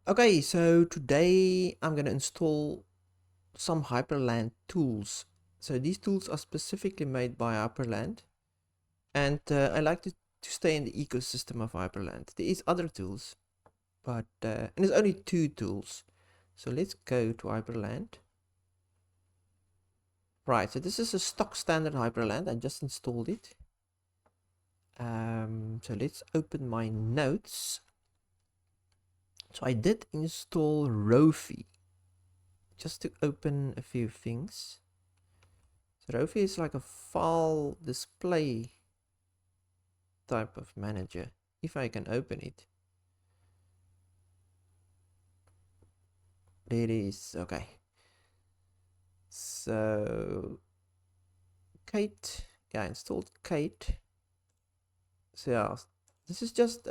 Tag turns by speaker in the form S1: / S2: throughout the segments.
S1: Okay, so today I'm gonna install some Hyprland tools. So these tools are specifically made by Hyprland, and I like to stay in the ecosystem of Hyprland. There is other tools, but and there's only two tools. So let's go to Hyprland. Right, so this is a stock standard Hyprland. I just installed it. So let's open my notes. So I did install Rofi just to open a few things. So Rofi is like a file display type of manager, if I can open it. There it is. Okay. So Kate, yeah, I installed Kate. So yeah, this is just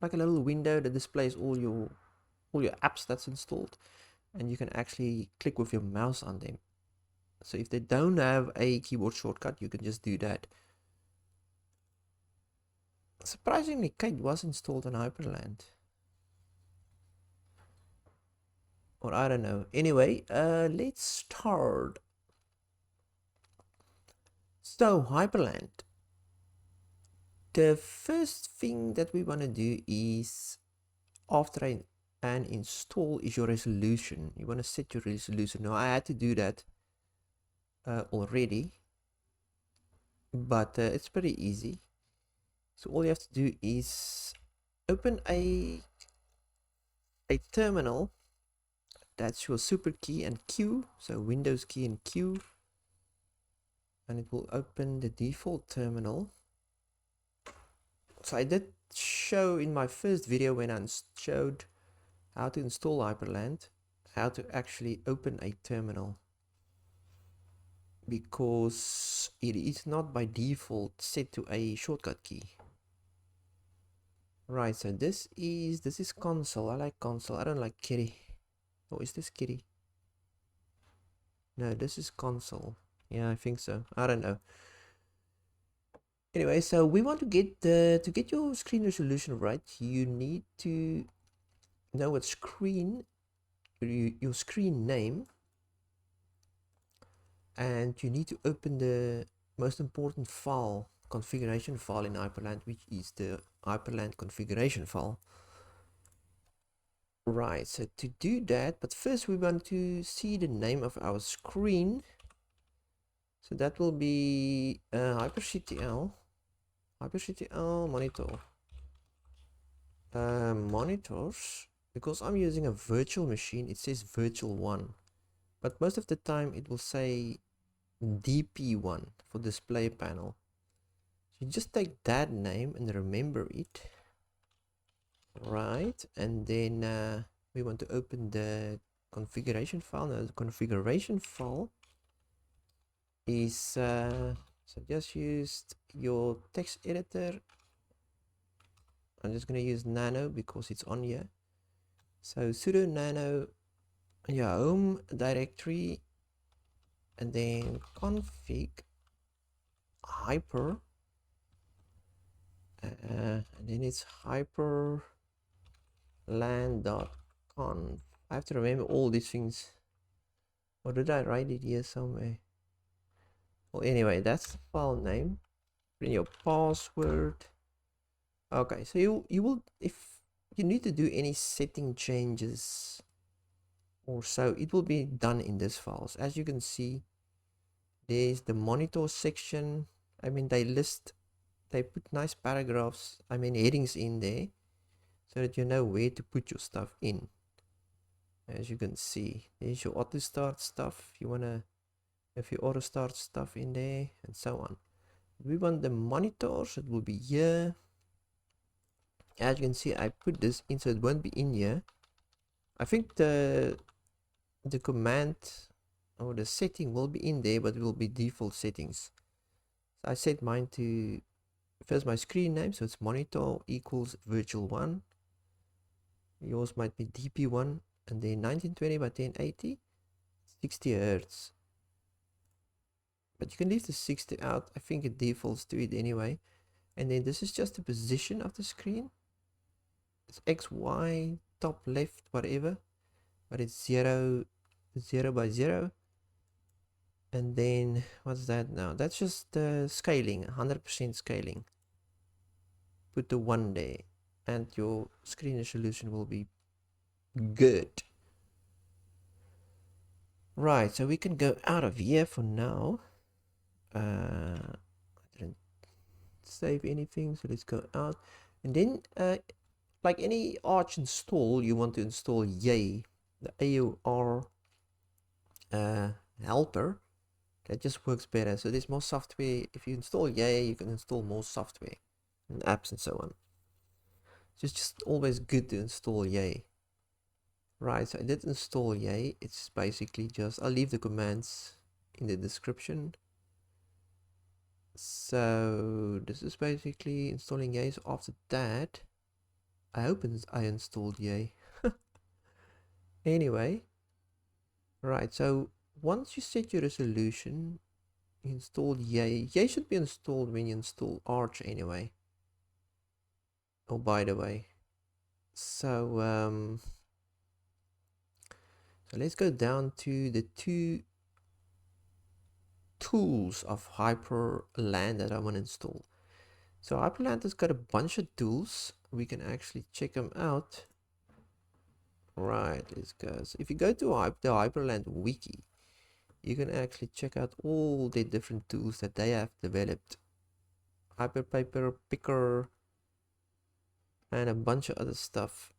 S1: like a little window that displays all your apps that's installed, and you can actually click with your mouse on them. So if they don't have a keyboard shortcut, you can just do that. Surprisingly, Kate was installed on Hyprland. Or I don't know. Anyway, let's start. So Hyprland. The first thing that we want to do is after an install is your resolution. You want to set your resolution. Now I had to do that already, but it's pretty easy. So all you have to do is open a terminal. That's your super key and Q. So Windows key and Q, and it will open the default terminal. So I did show in my first video when I showed how to install Hyprland, how to actually open a terminal, because it is not by default set to a shortcut key. Right, so this is console. I like console. I don't like kitty. Oh, is this kitty? No, this is console. Yeah, I think so. I don't know. Anyway, so we want to get your screen resolution right. You need to know what screen your screen name, and you need to open the most important file, configuration file in Hyprland, which is the Hyprland configuration file. Right, so to do that, but first we want to see the name of our screen. So that will be hyperctl monitor. Monitors, because I'm using a virtual machine, it says virtual 1, but most of the time it will say DP1 for display panel. So you just take that name and remember it. Right, and then we want to open the configuration file. Now the configuration file is so just use your text editor. I'm just going to use nano because it's on here. So sudo nano your home directory, and then config hyper, and then it's hyprland.conf. I have to remember all these things, or did I write it here somewhere? Well, anyway, that's the file name. Put in your password. Okay, so you will, if you need to do any setting changes or so, it will be done in this files. As you can see, there's the monitor section. I mean, they put nice paragraphs, I mean headings in there, so that you know where to put your stuff in. As you can see, there's your auto start stuff. You wanna have your auto start stuff in there, and so on. We want the monitors, it will be here. As you can see, I put this in, so it won't be in here. I think the command or the setting will be in there, but it will be default settings. So I set mine to first my screen name, so it's monitor equals virtual 1. Yours might be DP1, and then 1920 by 1080, 60 hertz. But you can leave the 60 out. I think it defaults to it anyway. And then this is just the position of the screen. it's X, Y, top, left, whatever, but it's 0, 0 by 0. And then what's that now? That's just scaling, 100% scaling. Put the 1 there, and your screen resolution will be good. Right, so we can go out of here for now. I didn't save anything, so let's go out. And then, like any Arch install, you want to install Yay, the AUR helper. That just works better. So there's more software. If you install Yay, you can install more software and apps and so on. So it's just always good to install Yay. Right, so I did install Yay. It's basically just, I'll leave the commands in the description. So this is basically installing Yay. So after that, I installed Yay. Anyway, right, so once you set your resolution, you install Yay. Yay should be installed when you install Arch anyway. Oh, by the way. So so let's go down to the 2 tools of Hyprland that I want to install. So Hyprland has got a bunch of tools. We can actually check them out. Right, let's go. So if you go to the Hyprland wiki, you can actually check out all the different tools that they have developed. Hyperpaper, Picker, and a bunch of other stuff.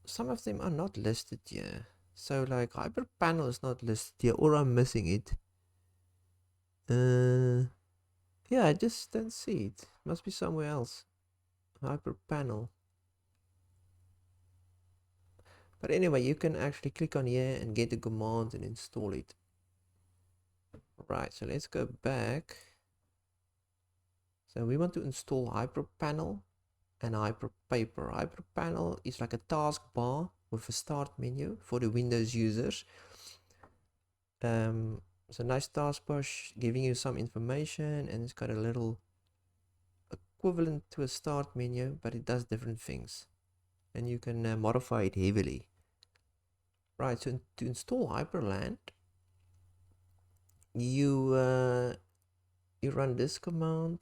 S1: Some of them are not listed here. So like Hyprpanel is not listed here, or I'm missing it. Yeah, I just don't see it. Must be somewhere else. Hyprpanel. But anyway, you can actually click on here and get the command and install it. Right, so let's go back. So we want to install Hyprpanel and Hyperpaper. Hyprpanel is like a taskbar with a start menu for the Windows users. It's a nice taskbar giving you some information, and it's got a little equivalent to a start menu, but it does different things, and you can modify it heavily. Right, so to install Hyprland, you run this command.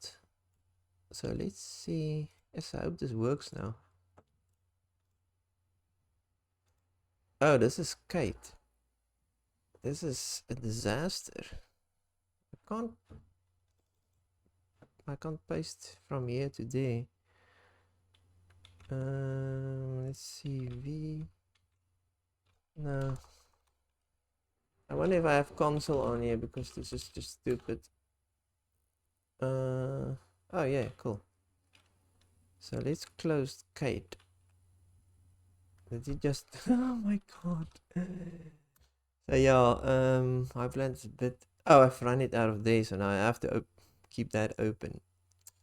S1: So let's see. Yes, I hope this works now. Oh, this is Kate. This is a disaster. I can't paste from here to there. Let's see, V. No. I wonder if I have console on here, because this is just stupid. Oh yeah, cool. So let's close Kate. Did you just oh my god. So yeah, Hyprland's a bit, oh, I've run it out of there, so now I have to keep that open.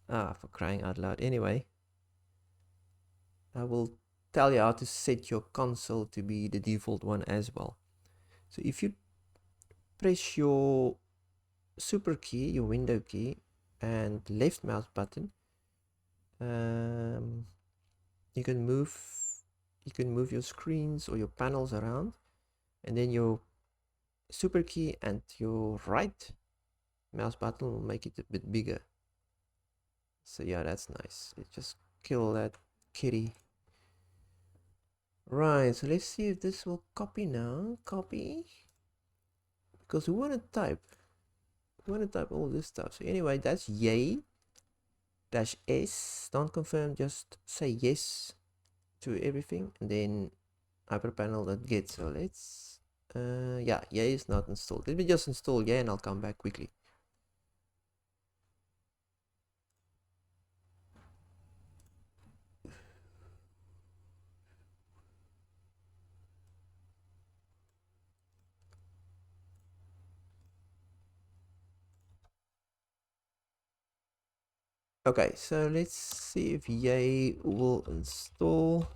S1: Ah, for crying out loud. Anyway, I will tell you how to set your console to be the default one as well. So if you press your super key, your window key, and left mouse button, you can move your screens or your panels around, and then your super key and your right mouse button will make it a bit bigger. So yeah, that's nice. Let's just kill that kitty. Right, so let's see if this will copy now. Copy, because we want to type all this stuff. So anyway, that's Yay -S. Don't confirm, just say yes to everything, and then Hyprpanel.get. So let's yeah, Yay is not installed. Let me just install Yay and I'll come back quickly. Okay, so let's see if Yay will install.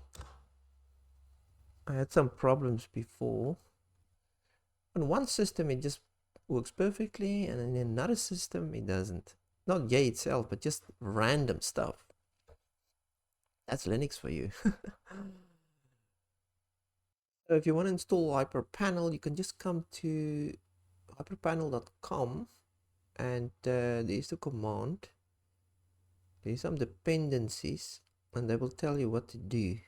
S1: I had some problems before. On one system it just works perfectly, and in another system it doesn't. Not Yay itself, but just random stuff. That's Linux for you. So if you want to install Hyprpanel, you can just come to hyperpanel.com and there's the command. There's some dependencies and they will tell you what to do.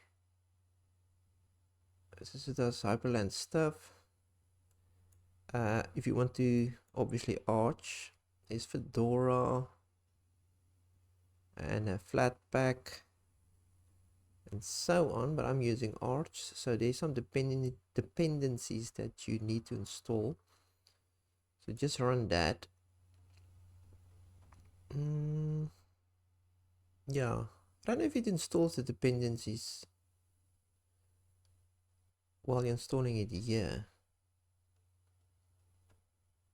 S1: This does Hyprland stuff. If you want to, obviously Arch, there's Fedora and a Flatpak and so on, but I'm using Arch, so there's some dependencies that you need to install. So just run that. Yeah, I don't know if it installs the dependencies while you're installing it here,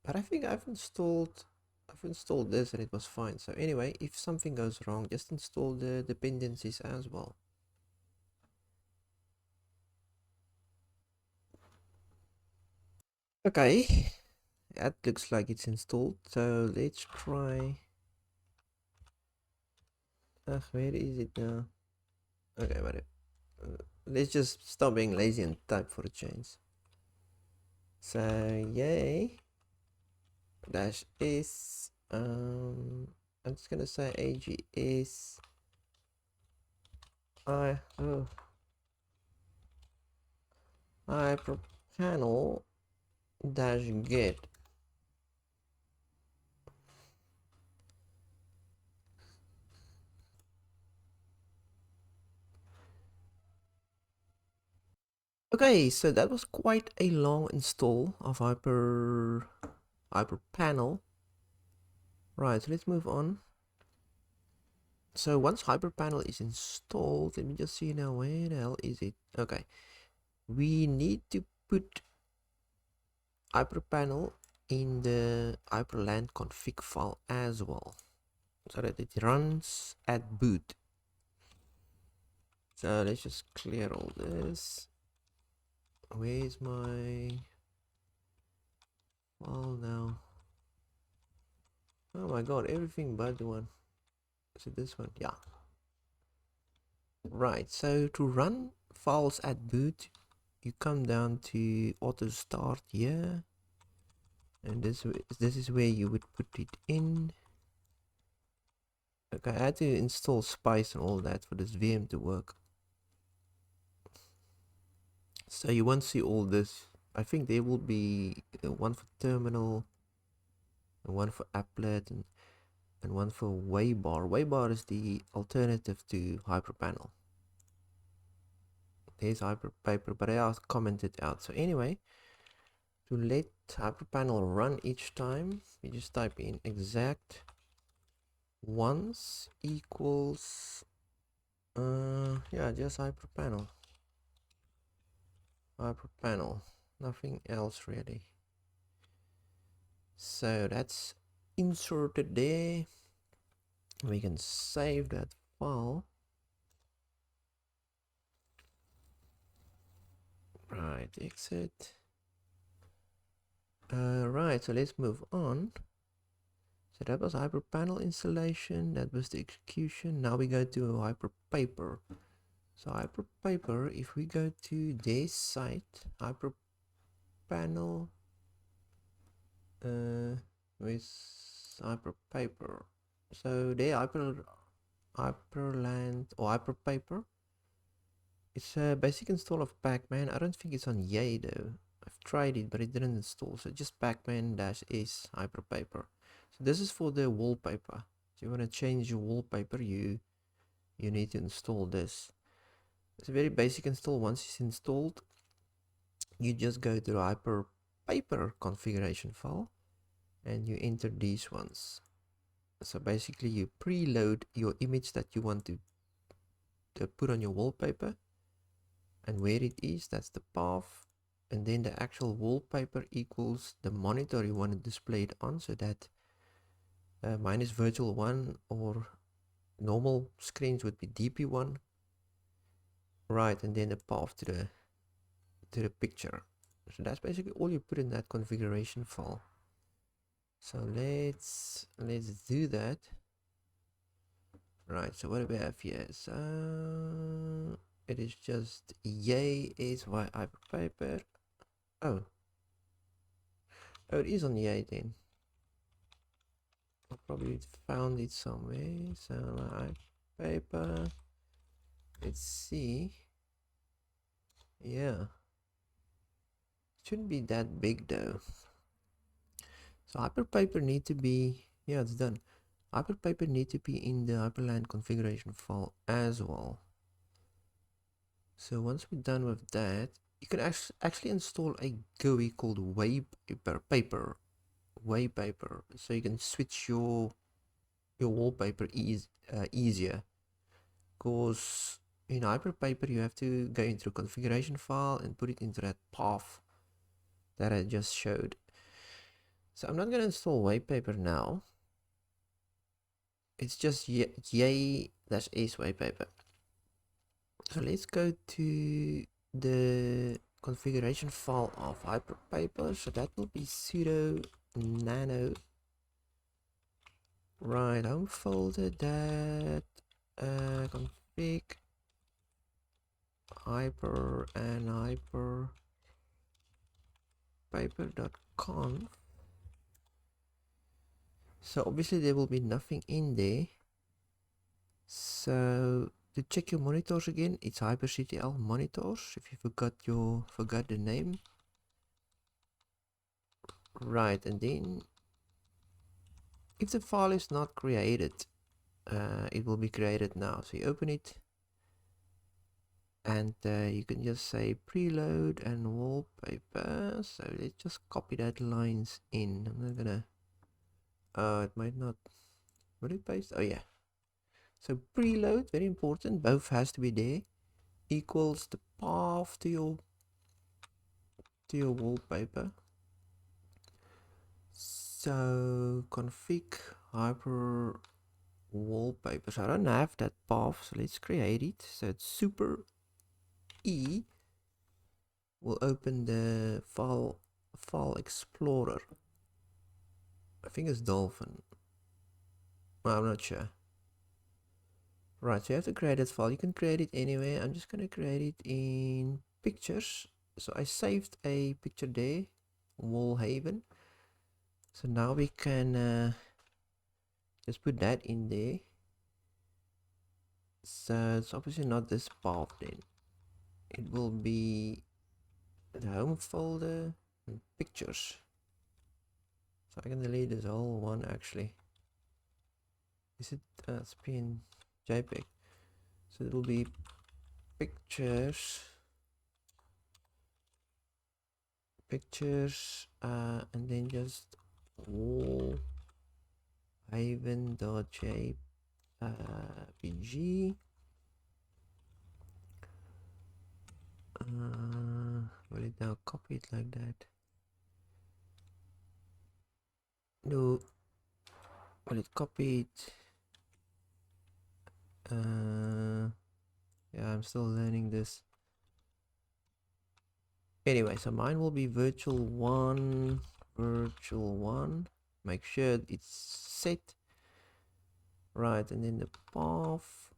S1: but I think I've installed this and it was fine. So anyway, if something goes wrong, just install the dependencies as well. Okay, that looks like it's installed. So let's try. Where is it now? Okay, whatever. Let's just stop being lazy and type for a change. So yay dash s. I'm just gonna say ags Hyprpanel dash get. Okay, so that was quite a long install of Hyprpanel. Right, so let's move on. So once Hyprpanel is installed, let me just see now, where the hell is it? Okay, we need to put Hyprpanel in the Hyprland config file as well, so that it runs at boot. So let's just clear all this. Where's my file now? Oh my god, everything but the one. Is it this one? Yeah. Right, so to run files at boot, you come down to auto start here, and this is where you would put it in. Okay, I had to install Spice and all that for this VM to work. So you won't see all this. I think there will be one for terminal, and one for applet, and one for Waybar. Waybar is the alternative to Hyprpanel. There's Hyperpaper, but I have commented out. So anyway, to let Hyprpanel run each time, you just type in exact once equals yeah, just Hyprpanel, nothing else really. So that's inserted there. We can save that file. Right, exit. Right, so let's move on. So that was Hyprpanel installation, that was the execution. Now we go to Hyperpaper. So Hyperpaper, if we go to this site, Hyprpanel with Hyperpaper. So there, Hyprland or Hyperpaper. It's a basic install of Pacman. I don't think it's on Yay though. I've tried it, but it didn't install. So just Pacman-S Hyperpaper. So this is for the wallpaper. So you want to change your wallpaper, you need to install this. It's a very basic install. Once it's installed, you just go to the Hyperpaper configuration file and you enter these ones. So basically you preload your image that you want to put on your wallpaper, and where it is, that's the path, and then the actual wallpaper equals the monitor you want to display it on. So that mine is virtual 1, or normal screens would be DP1, right, and then the path to the picture. So that's basically all you put in that configuration file. So let's do that. Right, so what do we have here? So it is just yay is why Hyperpaper. Oh, oh, it is on yay then. I probably found it somewhere. So Hyperpaper. Let's see. Yeah, shouldn't be that big though. So Hyperpaper need to be, yeah, it's done. Hyperpaper need to be in the Hyprland configuration file as well. So once we're done with that, you can actually install a GUI called Waypaper. So you can switch your wallpaper easier. Because in Hyperpaper you have to go into a configuration file and put it into that path that I just showed. So I'm not going to install Waypaper now. It's just yay-s Waypaper. So let's go to the configuration file of Hyperpaper. So that will be sudo nano. Right, home folder that config hyper and hyperpaper.conf. So obviously there will be nothing in there. So to check your monitors again, it's hyperctl monitors. If you forgot the name, right, and then if the file is not created, it will be created now. So you open it, and you can just say preload and wallpaper. So let's just copy that lines in. I'm not gonna. It might not. Will it paste? Oh yeah. So preload, very important. Both has to be there. Equals the path to your wallpaper. So config hyper wallpapers. I don't have that path, so let's create it. So it's super E will open the file explorer. I think it's dolphin. Well, I'm not sure. Right, so you have to create that file. You can create it anywhere. I'm just gonna create it in pictures. So I saved a picture there, Wallhaven. So now we can just put that in there. So it's obviously not this path then. It will be the home folder and pictures. So I can delete this whole one actually. Is it it's been JPEG? So it will be pictures, and then just wall haven.jpg. Will it now copy it like that? No. Will it copy it? Yeah, I'm still learning this. Anyway, so mine will be virtual1. Make sure it's set. Right, and then the path.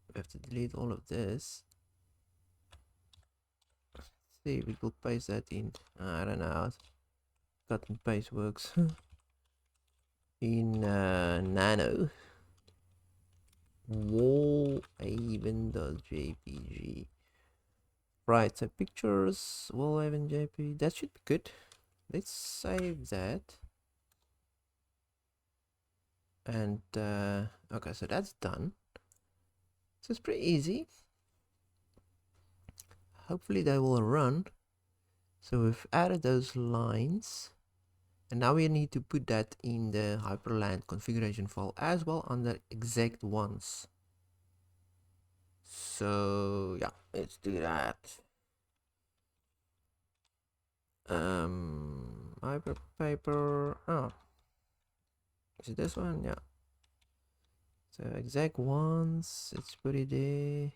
S1: We have to delete all of this. See if we will paste that in. I don't know how cut and paste works. In nano wallhaven.jpg. Right, so pictures wallhaven.jpg. That should be good. Let's save that. And okay, so that's done. So it's pretty easy. Hopefully they will run. So we've added those lines, and now we need to put that in the Hyprland configuration file as well under exact ones. So yeah, let's do that. Hyperpaper. Oh, is it this one? Yeah. So exact ones. Let's put it there.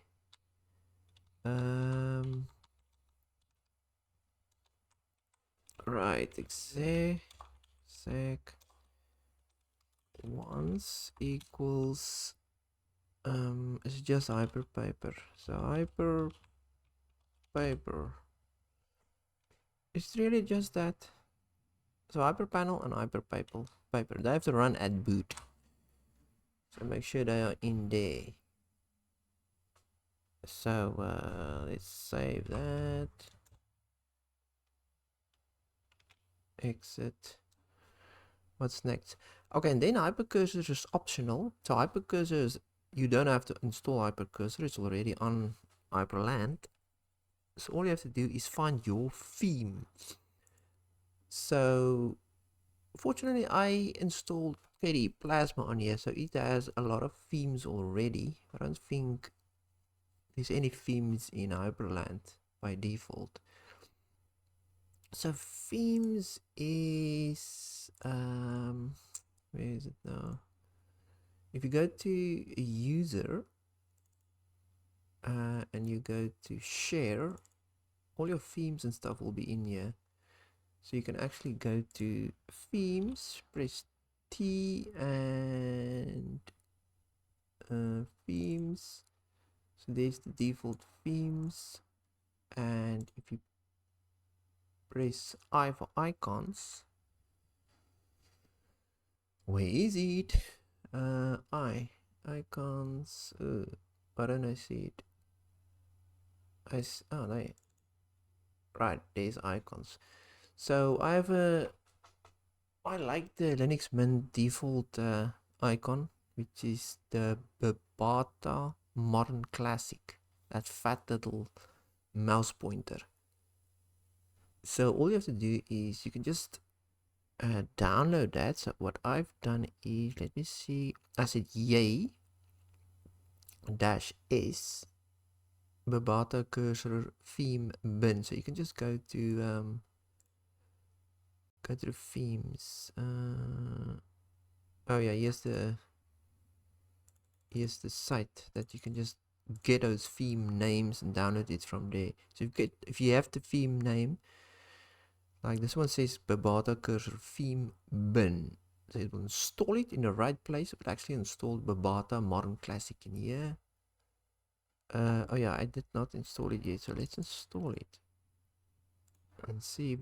S1: Right, exact ones equals It's just Hyperpaper. So Hyperpaper. It's really just that. So Hyperpanel and Hyperpaper. They have to run at boot. So make sure they are in there. So let's save that. Exit. What's next? Okay, and then Hypercursor is optional. So Hypercursor is, you don't have to install Hypercursor. It's already on Hyprland. So all you have to do is find your theme. So fortunately I installed Fairy Plasma on here, so it has a lot of themes already. I don't think there's any themes in Hyprland by default. So themes is where is it now? If you go to user and you go to share, all your themes and stuff will be in here. So you can actually go to themes, press T and themes. So there's the default themes, and if you press I for icons, where is it? Icons. Why don't I see it? Oh, there. Right, there's icons. So I like the Linux Mint default icon, which is the Babata Modern Classic, that fat little mouse pointer. So all you have to do is you can just download that. So what I've done is, let me see, I said yay -s Babata cursor theme bin. So you can just go to the themes. Oh yeah, here's the site that you can just get those theme names and download it from there. So if you have the theme name, like this one says Babata Cursor theme bin, so it will install it in the right place. It will actually install Babata Modern Classic in here. Oh yeah, I did not install it yet, so let's install it and see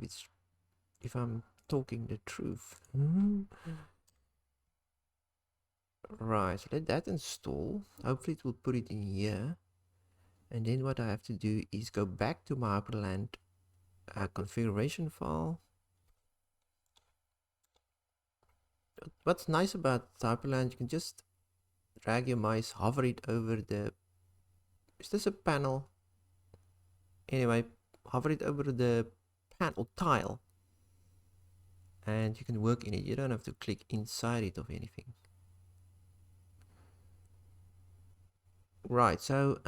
S1: if I'm talking the truth. Right, so let that install. Hopefully it will put it in here. And then what I have to do is go back to my Hyprland configuration file. What's nice about Hyprland, you can just drag your mouse, hover it over the... Is this a panel? Anyway, hover it over the panel tile. And you can work in it. You don't have to click inside it of anything. Right, so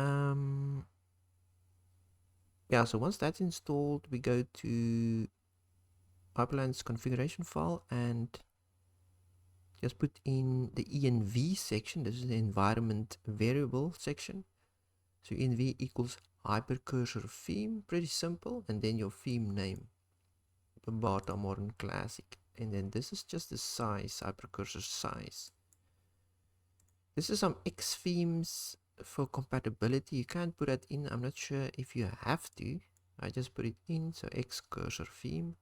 S1: yeah, so once that's installed, we go to Hyprland's configuration file and just put in the env section. This is the environment variable section. So env equals Hypercursor theme, pretty simple, and then your theme name, Babata Modern Classic, and then this is just the size, Hypercursor size. This is some X themes for compatibility. You can't put that in. I'm not sure if you have to. I just put it in. So X cursor theme.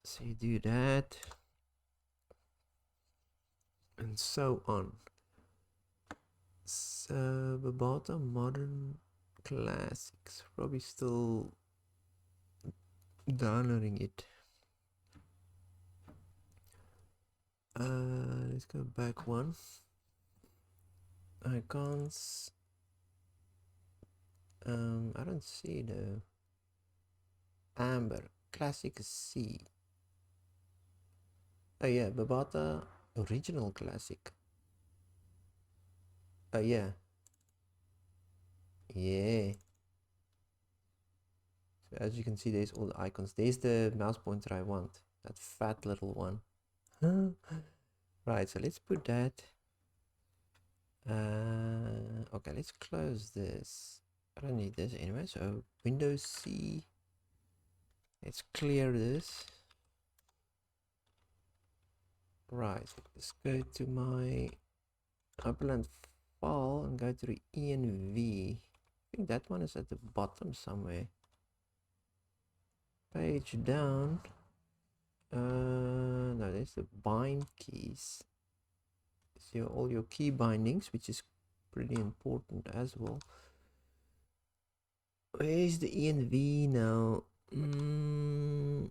S1: So you do that, and so on. So Babata Modern Classics, probably still downloading it. Let's go back one. Icons. I don't see the Amber Classic C. Oh yeah, Babata Original Classic. Oh yeah. Yeah. So as you can see, there's all the icons. There's the mouse pointer I want. That fat little one. Right, so let's put that. Okay, let's close this. I don't need this anyway. So Windows C. Let's clear this. Right, let's go to my Hyprland file and go to the env. I think that one is at the bottom somewhere. Page down. No, there's the bind keys. So all your key bindings, which is pretty important as well. Where's the env now? Am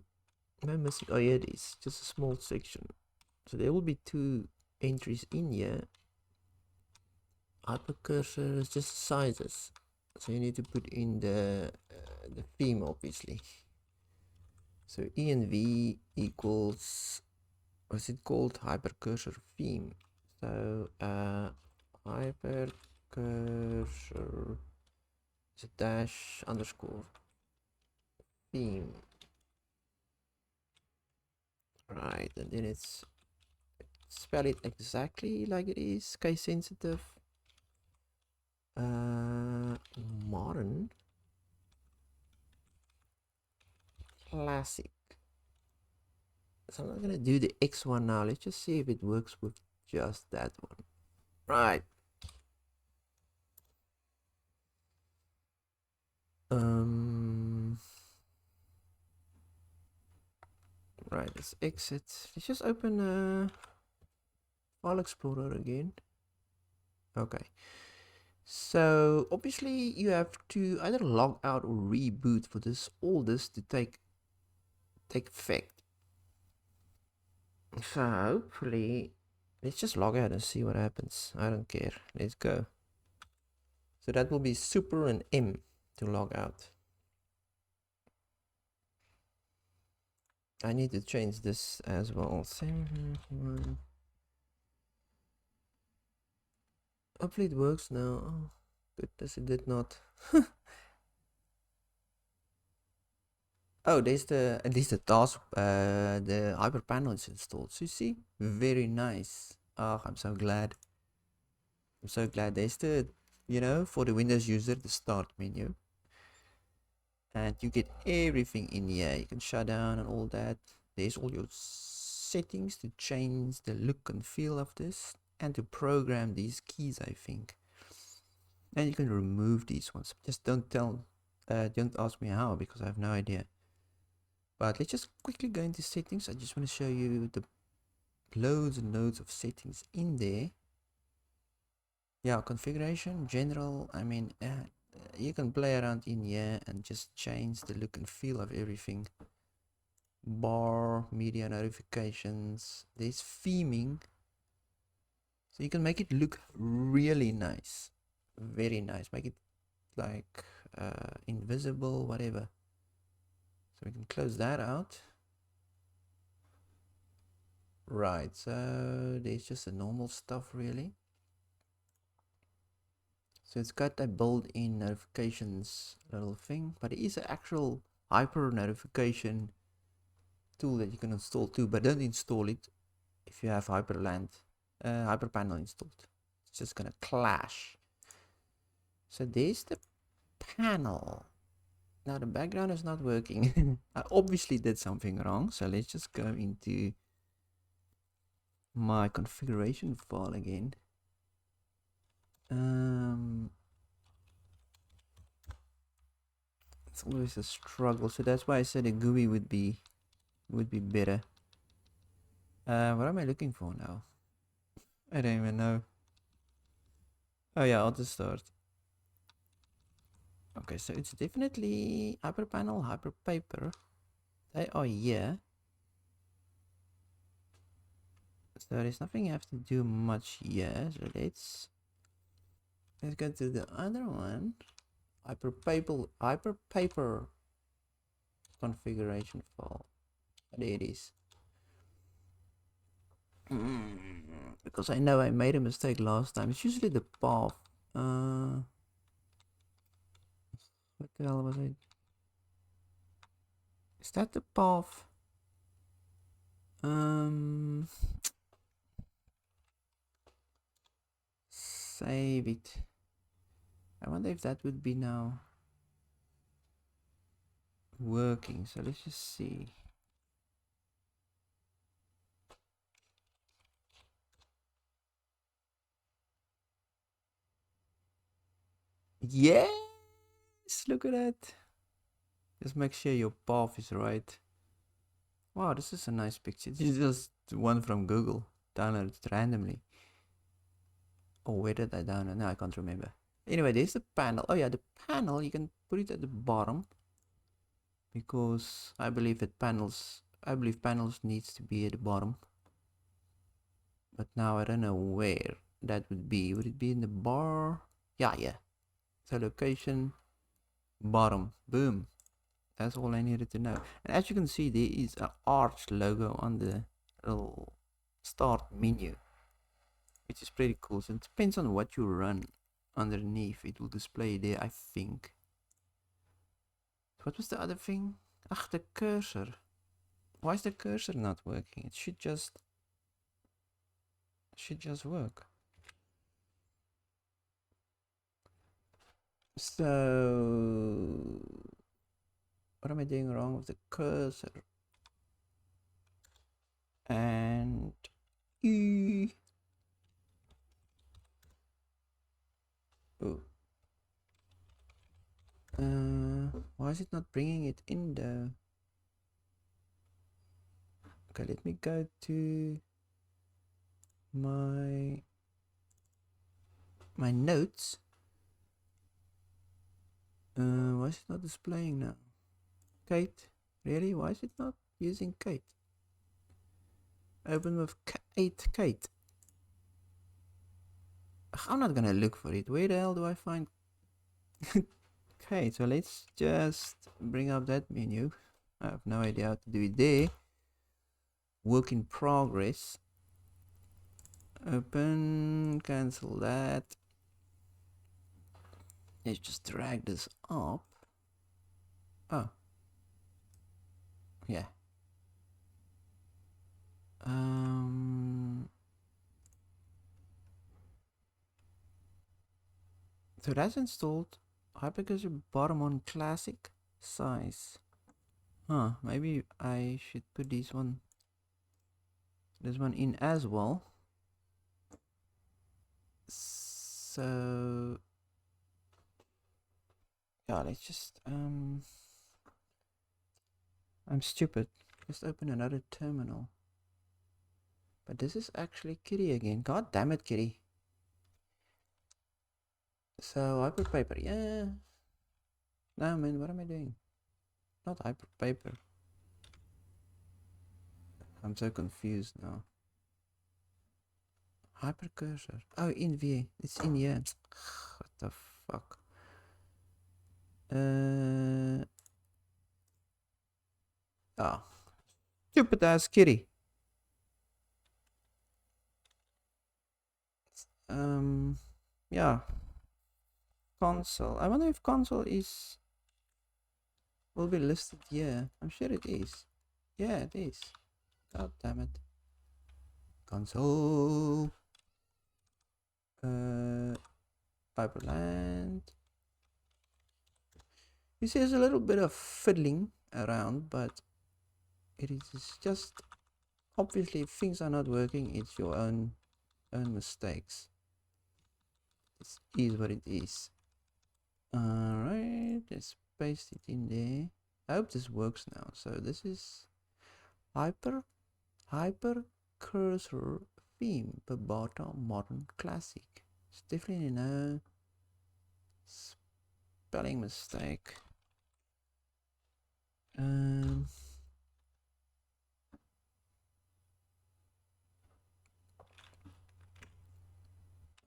S1: I missing? Oh yeah, it is just a small section. So there will be 2 entries in here. Hypercursor is just sizes, so you need to put in the theme obviously. So env equals, what's it called? Hypercursor theme. So hypercursor is a dash underscore theme, right? And then it's spell it exactly like it is, case sensitive. Modern, classic. So I'm not gonna do the X one now. Let's just see if it works with just that one. Right. Right, let's exit. Let's just open File Explorer again. Okay. So obviously you have to either log out or reboot for all this to take effect. So hopefully, let's just log out and see what happens. I don't care. Let's go. So that will be super and M to log out. I need to change this as well. Hopefully it works now. Oh, goodness, it did not. Oh, there's at least the task, the Hyperpanel is installed. So you see, very nice. Oh, I'm so glad. I'm so glad. There's the, for the Windows user, the start menu. And you get everything in here. You can shut down and all that. There's all your settings to change the look and feel of this and to program these keys, I think. And you can remove these ones. Just don't ask me how, because I have no idea. But let's just quickly go into settings. I just want to show you the loads and loads of settings in there. Yeah, configuration, general, I mean, you can play around in here and just change the look and feel of everything. Bar, media notifications, there's theming. So you can make it look really nice. Very nice. Make it like invisible, whatever. So we can close that out. Right, so there's just the normal stuff really. So it's got a built-in notifications little thing, but it is an actual hyper notification tool that you can install too, but don't install it if you have Hyprpanel installed. It's just gonna clash. So there's the panel. Now the background is not working. I obviously did something wrong, so let's just go into my configuration file again. It's always a struggle, so that's why I said a GUI would be better. What am I looking for now? I don't even know. Oh yeah, I'll just start. Okay, so it's definitely Hyprpanel, Hyperpaper. They are here. So there's nothing I have to do much here. So let's go to the other one. Hyperpaper configuration file. There it is. Because I know I made a mistake last time. It's usually the path. What the hell was it? Is that the path? Save it. I wonder if that would be now working. So let's just see. Yes, look at that. Just make sure your path is right. Wow, this is a nice picture. This is just one from Google. Downloaded randomly. Oh, where did I download? No, I can't remember. Anyway, there's the panel. Oh yeah, the panel, you can put it at the bottom. Because I believe panels needs to be at the bottom. But now I don't know where that would be. Would it be in the bar? Yeah. So location, bottom, boom. That's all I needed to know. And as you can see, there is an arch logo on the little start menu, which is pretty cool. So it depends on what you run underneath. It will display there, I think. What was the other thing? Ach, the cursor. Why is the cursor not working? It should just work. So what am I doing wrong with the cursor? And oh, why is it not bringing it in though? Okay, let me go to my notes. Why is it not displaying now? Kate, really? Why is it not using Kate? Open with Kate. I'm not gonna look for it. Where the hell do I find Kate? So let's just bring up that menu. I have no idea how to do it there. Work in progress. Open, cancel that. Let's just drag this up. Oh. Yeah. So that's installed. Hypercursor bottom on classic size. Huh, maybe I should put this one in as well. So yeah, let's just I'm stupid. Just open another terminal. But this is actually Kitty again. God damn it, Kitty. So Hyperpaper, yeah. No man, what am I doing? Not Hyperpaper. I'm so confused now. Hypercursor. Oh, in VA. It's in here. What the fuck? Oh. Stupid ass Kitty. Yeah. Console. I wonder if console will be listed here. I'm sure it is. Yeah, it is. God damn it. Console. Hyprland. You see, there's a little bit of fiddling around, but it is just obviously if things are not working, it's your own mistakes. It is what it is. Alright, let's paste it in there. I hope this works now. So this is Hypercursor theme, Babata Modern Classic. It's definitely no spelling mistake.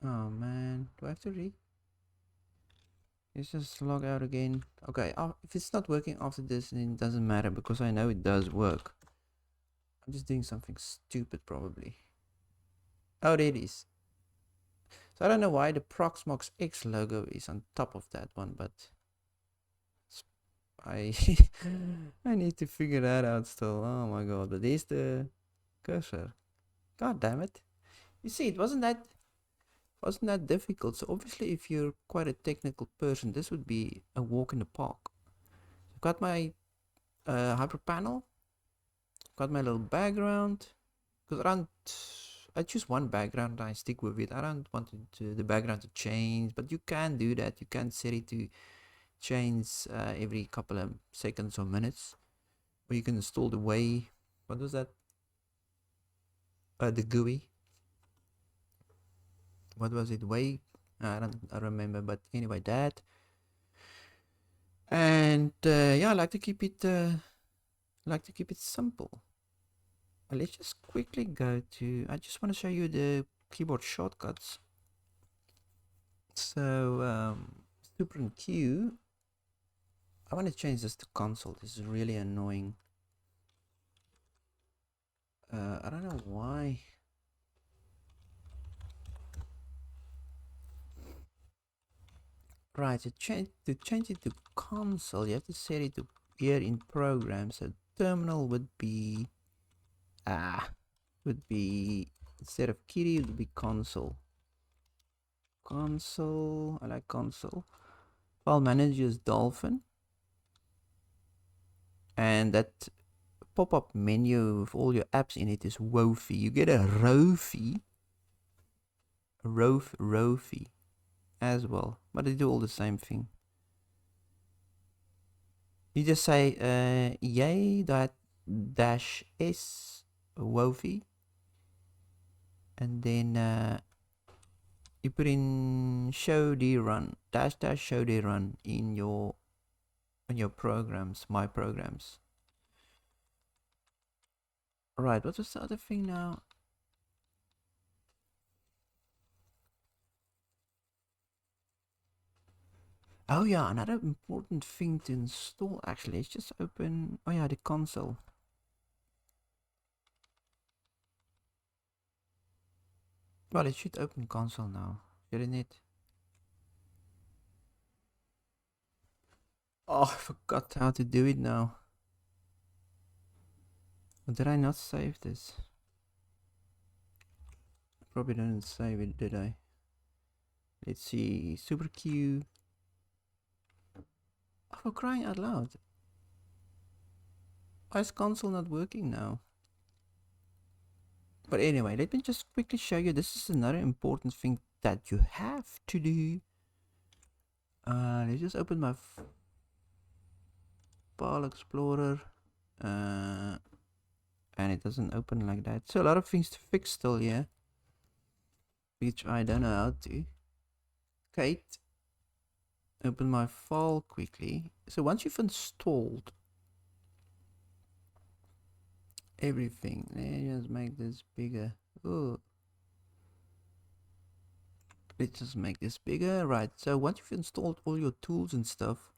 S1: Oh man, do I have to read? Let's just log out again. Okay, if it's not working after this, then it doesn't matter because I know it does work. I'm just doing something stupid probably. Oh, there it is. So I don't know why the Proxmox X logo is on top of that one, but I I need to figure that out still. Oh my god, but there's the cursor. God damn it. You see, it wasn't that difficult. So obviously if you're quite a technical person, this would be a walk in the park. I've got my Hyprpanel, got my little background, because I choose one background. I stick with it. I don't want the background to change, but you can do that. You can set it to change every couple of seconds or minutes, or you can install the way. What was that? The GUI. What was it? Way? I remember, but anyway, that. And yeah, I like to keep it. Simple. Let's just quickly go to. I just want to show you the keyboard shortcuts. So Super and Q. I want to change this to console. This is really annoying. I don't know why. Right, to change it to console, you have to set it to appear in programs. So terminal would be instead of kitty, it would be console. Console, I like console. File manager is dolphin, and that pop-up menu with all your apps in it is Wofi. You get a Rofi, Rofi as well, but they do all the same thing. You just say yay dot dash s Wofi, and then you put in show d run dash show d run in your programs, my programs. Right, what was the other thing now? Oh yeah, another important thing to install actually. Let's just open, oh yeah, the console. Well, it should open console now, shouldn't it? Oh, I forgot how to do it now. Or did I not save this? Probably didn't save it, did I? Let's see, Super Q. Oh, for crying out loud. Why is console not working now? But anyway, let me just quickly show you. This is another important thing that you have to do. Let's just open my file explorer. And it doesn't open like that. So a lot of things to fix still here, which I don't know how to. Kate, open my file quickly. So once you've installed everything, let's just make this bigger. Oh, let's just make this bigger. Right, so once you've installed all your tools and stuff,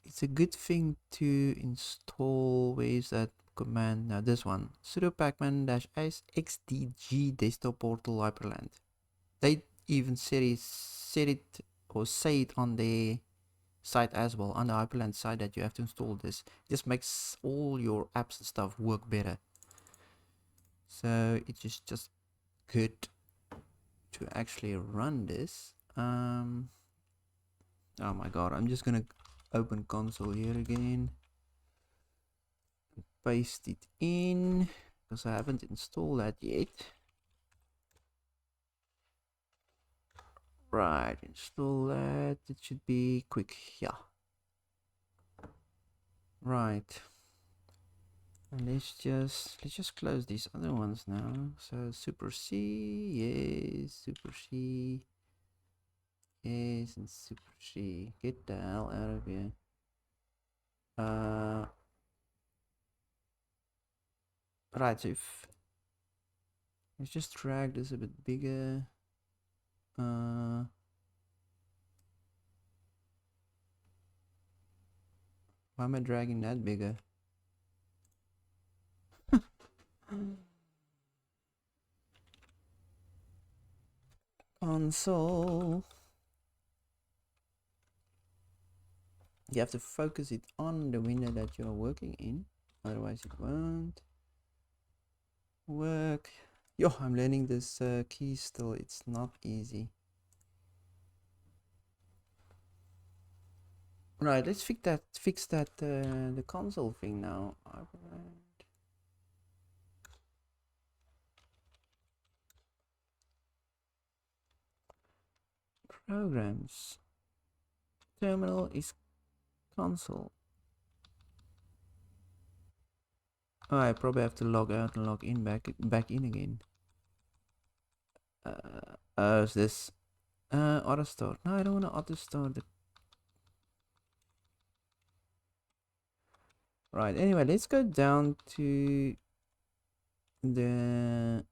S1: it's a good thing to install. Where is that command now? This one, sudo pacman-xdg desktop portal Hyprland. They even set it or say it on their site as well, on the Hyprland site, that you have to install this. It just makes all your apps and stuff work better. So it's just good to actually run this. Oh my god, I'm just gonna open console here again, paste it in because I haven't installed that yet. Right, install that. It should be quick. Yeah. Right. And let's just close these other ones now. So Super C, yes, Super C, yes, and Super C. Get the hell out of here. Right, so if let's just drag this a bit bigger. Why am I dragging that bigger? Console. You have to focus it on the window that you're working in, otherwise it won't work. Yo, I'm learning this key still. It's not easy. Right, let's fix that the console thing now. Programs. Terminal is console. Oh, I probably have to log out and log in back in again. Is this auto start? No, I don't want to auto start. Right. Anyway, let's go down to the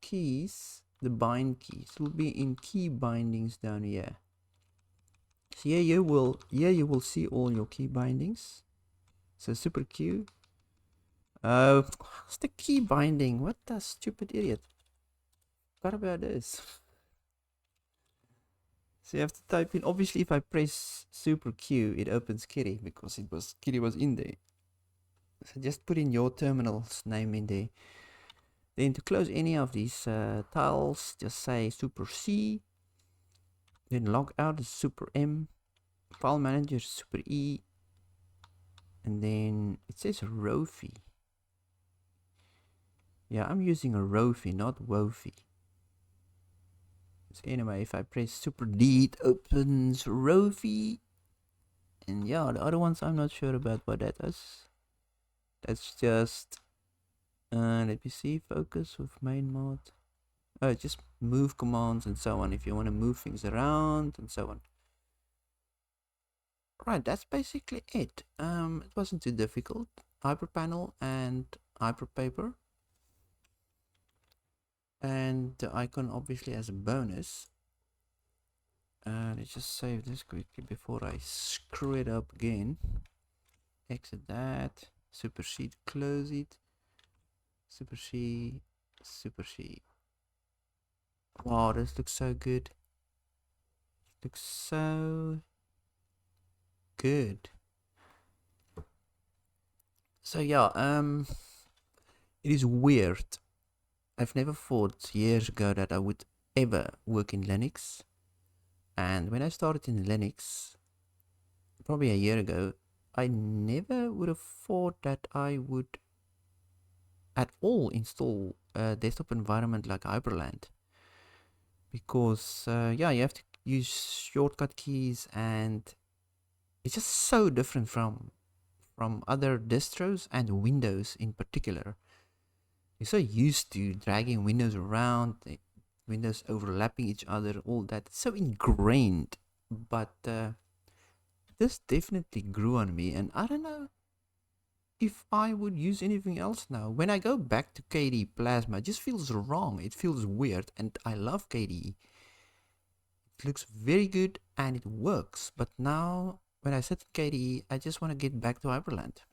S1: keys. The bind keys will be in key bindings down here. So here you will see all your key bindings. So super Q. What's the key binding? What the stupid idiot? What about this? So you have to type in. Obviously, if I press super Q, it opens Kitty because Kitty was in there. So just put in your terminal's name in there. Then to close any of these tiles, just say super C. Then log out is super M. File manager is super E. And then it says Rofi. Yeah, I'm using a Rofi, not Wofi. So anyway, if I press super D, it opens Rofi. And yeah, the other ones I'm not sure about what that is. That's just let me see, focus with main mod. Oh, just move commands and so on if you want to move things around and so on. Right, that's basically it. It wasn't too difficult. Hyprpanel and Hyperpaper. And the icon obviously as a bonus. Let's just save this quickly before I screw it up again. Exit that. Super sheet, close it. Super sheet, super sheet. Wow, this looks so good. Looks so good. So yeah, it is weird. I've never thought years ago that I would ever work in Linux. And when I started in Linux, probably a year ago, I never would have thought that I would at all install a desktop environment like Hyprland. Because, yeah, you have to use shortcut keys and it's just so different from other distros and Windows in particular. You're so used to dragging windows around, windows overlapping each other, all that. It's so ingrained. But this definitely grew on me, and I don't know if I would use anything else now. When I go back to KDE Plasma, it just feels wrong. It feels weird, and I love KDE. It looks very good and it works. But now, when I set KDE, I just want to get back to Hyprland.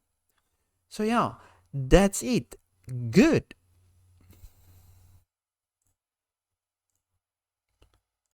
S1: So yeah, that's it. Good.